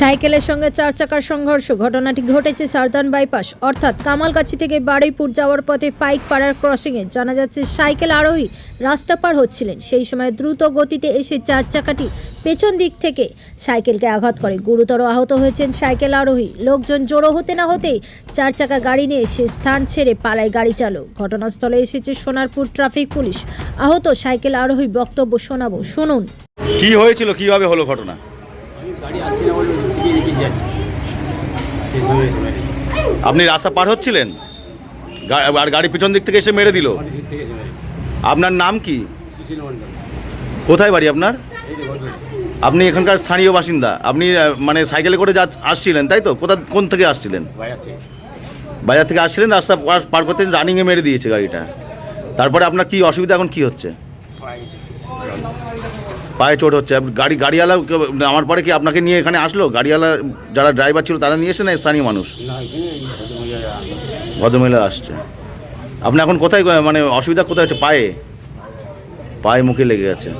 সাইকেলের সঙ্গে চার চাকার সংঘর্ষ। ঘটনাটি ঘটেছে সারদান বাইপাস অর্থাৎ কামালগাছি থেকে বারুইপুর যাওয়ার পথে পাইকপাড়ার ক্রসিংয়ে। জানা যাচ্ছে সাইকেল আরোহী রাস্তা পার হচ্ছিলেন, সেই সময় দ্রুত গতিতে এসে চার চাকাটি পেছন দিক থেকে সাইকেলকে আঘাত করে। গুরুতর আহত হয়েছেন সাইকেল আরোহী। লোকজন জড়ো হতে না হতেই চার চাকা গাড়ি নিয়ে সে স্থান ছেড়ে পালায় গাড়ি চালক। ঘটনাস্থলে এসেছে সোনারপুর ট্রাফিক পুলিশ। আহত সাইকেল আরোহী বক্তব্য শোনাবো, শুনুন। কি হয়েছিল, কিভাবে হলো ঘটনা? গাড়ি আসছে না বলে দিকে এদিকে যাচ্ছে, সেই সময় এসে মেরে আপনি রাস্তা পার হচ্ছিলেন আর গাড়ি পিছন দিক থেকে এসে মেরে দিল। দিক থেকে এসে মেরে। আপনার নাম কি? সুশীল মন্ডল। কোথায় বাড়ি আপনার? এই যে ঘটনা আপনি এখানকার স্থানীয় বাসিন্দা। আপনি মানে সাইকেলে করে আসছিলেন তাই তো? কোন থেকে আসছিলেন? বাজার থেকে। বাজার থেকে আসছিলেন, রাস্তা পার করতে রানিংয়ে মেরে দিয়েছে গাড়িটা। তারপরে আপনার কি অসুবিধা, এখন কি হচ্ছে? পায়ে গেছে। পায়ে চোট হচ্ছে। গাড়িওয়ালা আমার পরে কি আপনাকে নিয়ে এখানে আসলো? গাড়িওয়ালা যারা ড্রাইভার ছিল তারা নিয়ে এসে, না স্থানীয় মানুষ? না এখানে এই ভদ্রমহিলা ভদ্রমহিলা আসছে। আপনি এখন কোথায়, মানে অসুবিধা কোথায় হচ্ছে? পায়ে মুখে লেগে গেছে।